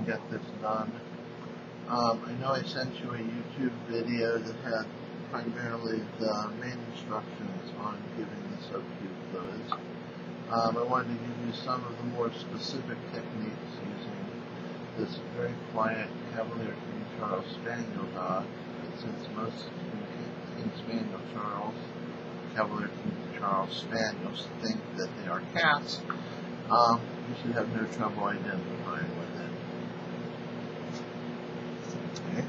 can get this done. I know I sent you a YouTube video that had primarily the main instructions on giving the subcute fluids. I wanted to give you some of the more specific techniques using this very quiet Cavalier King Charles Spaniel dog. And since most King Spaniel Cavalier King Charles Spaniels think that they are cats, you should have no trouble identifying with it. Okay.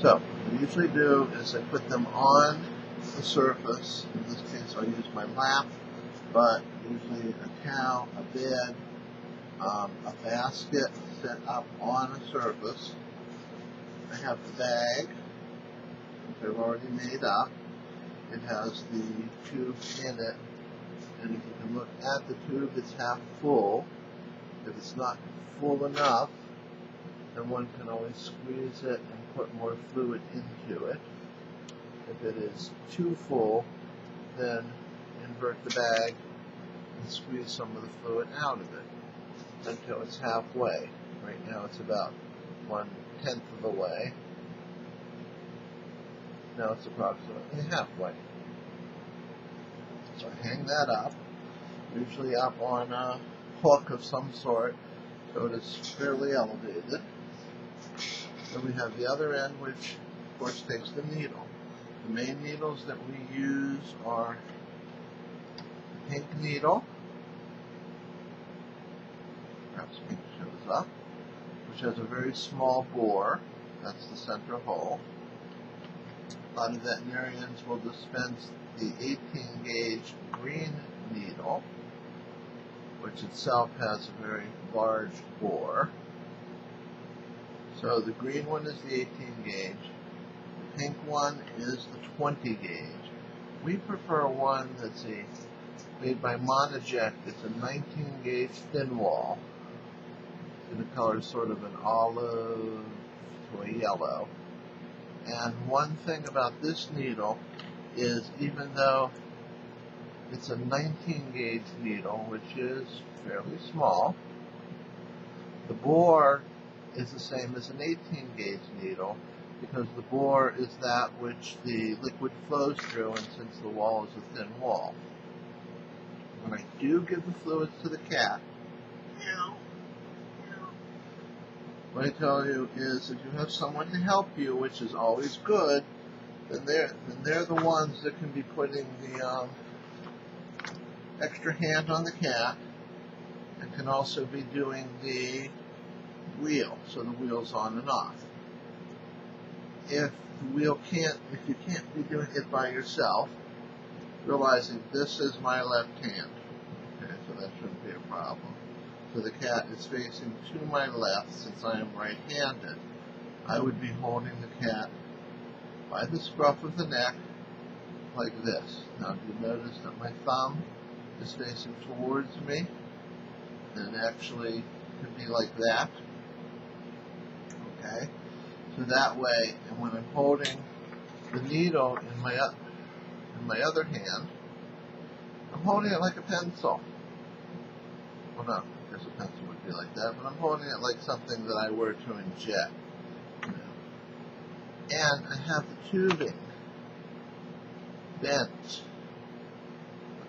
So, what I usually do is I put them on the surface. In this case, I'll use my lap, but usually a towel, a bed, a basket set up on a surface. I have the bag, which I've already made up. It has the tube in it, and if you can look at the tube, it's half full. If it's not full enough, then one can always squeeze it and put more fluid into it. If it is too full, then invert the bag and squeeze some of the fluid out of it until it's halfway. Right now it's about 1/10 of the way. Now it's approximately halfway. So I hang that up, usually up on a hook of some sort, so it is fairly elevated. Then we have the other end, which of course takes the needle. The main needles that we use are the pink needle, perhaps pink shows up, which has a very small bore. That's the center hole. A lot of veterinarians will dispense the 18 gauge green needle, which itself has a very large bore. So the green one is the 18 gauge. The pink one is the 20 gauge. We prefer one that's made by Monoject. It's a 19 gauge Thinwall in the color sort of an olive to a yellow. And one thing about this needle is, even though it's a 19 gauge needle, which is fairly small, the bore is the same as an 18 gauge needle, because the bore is that which the liquid flows through, and since the wall is a thin wall. When I do give the fluids to the cat, what I tell you is, if you have someone to help you, which is always good, then they're the ones that can be putting the extra hand on the cat, and can also be doing the wheel, so the wheel's on and off. If you can't be doing it by yourself, realizing this is my left hand, okay, so that shouldn't be a problem. So the cat is facing to my left, since I am right-handed. I would be holding the cat by the scruff of the neck, like this. Now, do you notice that my thumb is facing towards me? And it actually could be like that. Okay? So that way, and when I'm holding the needle in my other hand, I'm holding it like a pencil. Well, no, I guess a pencil would be like that, but I'm holding it like something that I were to inject. And I have the tubing bent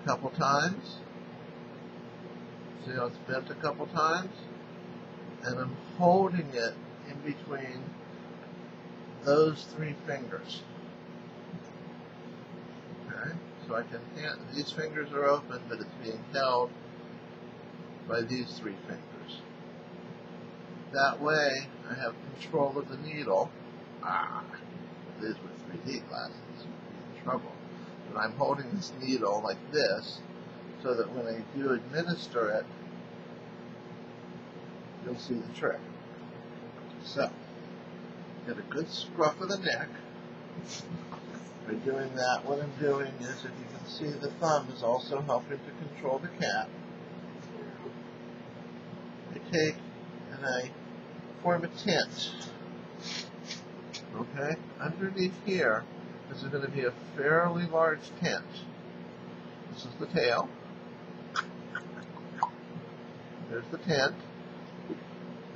a couple times. See how it's bent a couple times? And I'm holding it in between those three fingers. Okay? So I can these fingers are open, but it's being held by these three fingers. That way, I have control of the needle. It is with 3D glasses, you'll be in trouble. But I'm holding this needle like this, so that when I do administer it, you'll see the trick. So, get a good scruff of the neck. By doing that, what I'm doing is, if you can see, the thumb is also helping to control the cat. I take and I form a tent. Okay? Underneath here, this is going to be a fairly large tent. This is the tail. There's the tent.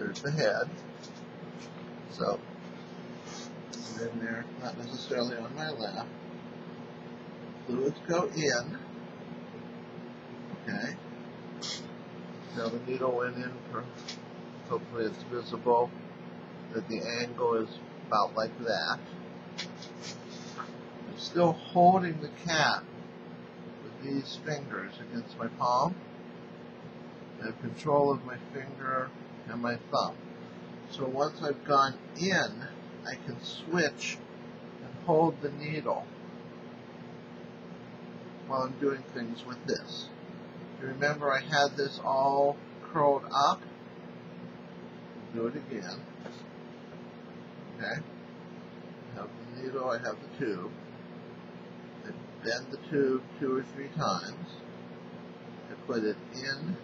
There's the head. So, in there, not necessarily on my lap. Fluids go in. Okay. Now the needle went in for, hopefully it's visible, that the angle is about like that. I'm still holding the cat with these fingers against my palm. I have control of my finger and my thumb. So once I've gone in, I can switch and hold the needle while I'm doing things with this. You remember I had this all curled up? Do it again. Okay. I have the needle, I have the tube. I bend the tube 2 or 3 times. I put it in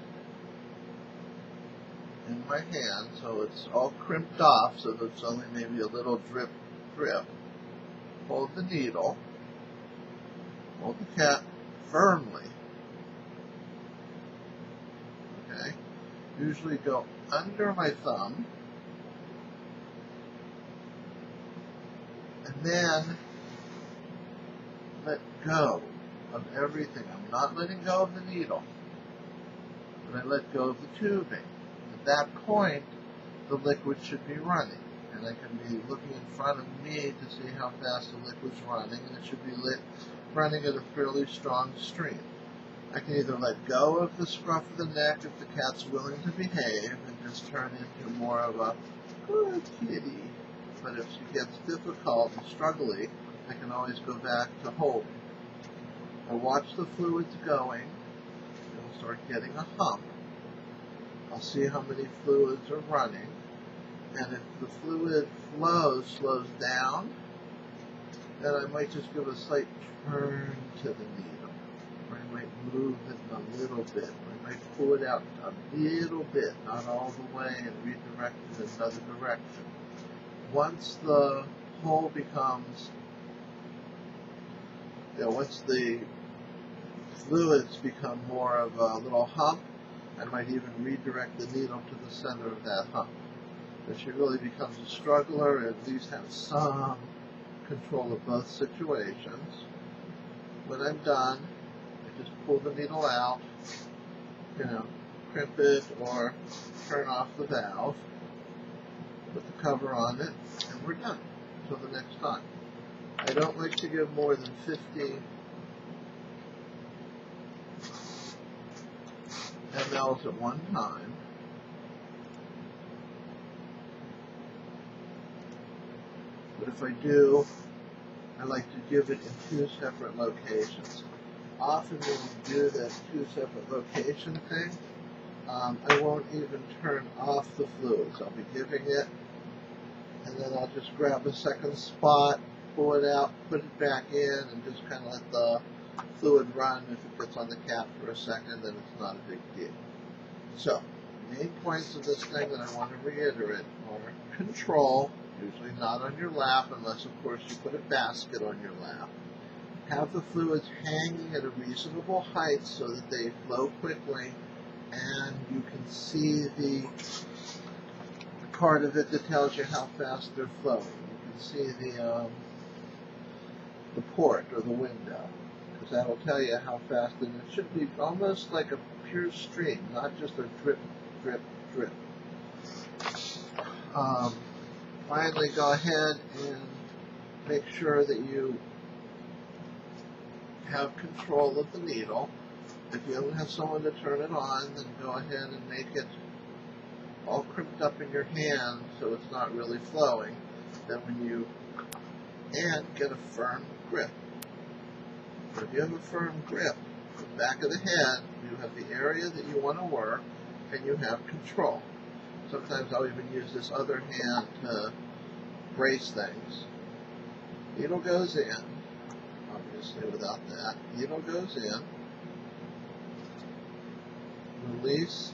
my hand so it's all crimped off so that it's only maybe a little drip. Hold the needle. Hold the cat firmly. Okay. Usually go under my thumb. And then let go of everything. I'm not letting go of the needle, but I let go of the tubing. At that point, the liquid should be running, and I can be looking in front of me to see how fast the liquid's running, and it should be running at a fairly strong stream. I can either let go of the scruff of the neck if the cat's willing to behave and just turn into more of a good kitty. But if she gets difficult and struggly, I can always go back to holding. I watch the fluids going. It'll start getting a hump. I'll see how many fluids are running. And if the fluid flow slows down, then I might just give a slight turn to the needle. Or I might move it a little bit. Or I might pull it out a little bit, not all the way, and redirect it in another direction. Once the hole becomes, once the fluids become more of a little hump, I might even redirect the needle to the center of that hump. If she really becomes a struggler, at least have some control of both situations. When I'm done, I just pull the needle out, crimp it or turn off the valve, put the cover on it, and we're done until the next time. I don't like to give more than 50 mLs at one time. But if I do, I like to give it in 2 separate locations. Often when we do that 2 separate location thing, I won't even turn off the fluids. I'll be giving it, and then I'll just grab a second spot, pull it out, put it back in, and just kind of let the fluid run. If it gets on the cat for a second, then it's not a big deal. So, main points of this thing that I want to reiterate are control, usually not on your lap, unless of course you put a basket on your lap. Have the fluids hanging at a reasonable height so that they flow quickly, and you can see the part of it that tells you how fast they're flowing. You can see the port or the window, because that'll tell you how fast, and it should be almost like a pure stream, not just a drip, drip, drip. Finally, go ahead and make sure that you have control of the needle. If you don't have someone to turn it on, then go ahead and make it all crimped up in your hand so it's not really flowing. Then and get a firm grip. So if you have a firm grip, the back of the head, you have the area that you want to work, and you have control. Sometimes I'll even use this other hand to brace things. Needle goes in, obviously without that. Needle goes in, release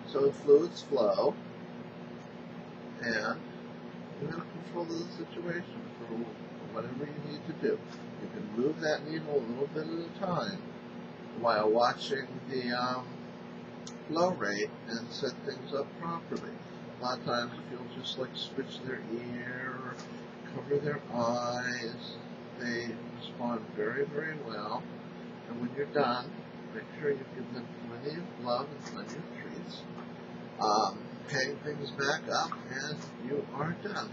so the fluids flow, and you have control of the situation for whatever you need to do. You can move that needle a little bit at a time while watching the flow rate and set things up properly. A lot of times if you'll just like switch their ear or cover their eyes, they respond very, very well. And when you're done, make sure you give them plenty of love and plenty of treats. Hang things back up, and you are done.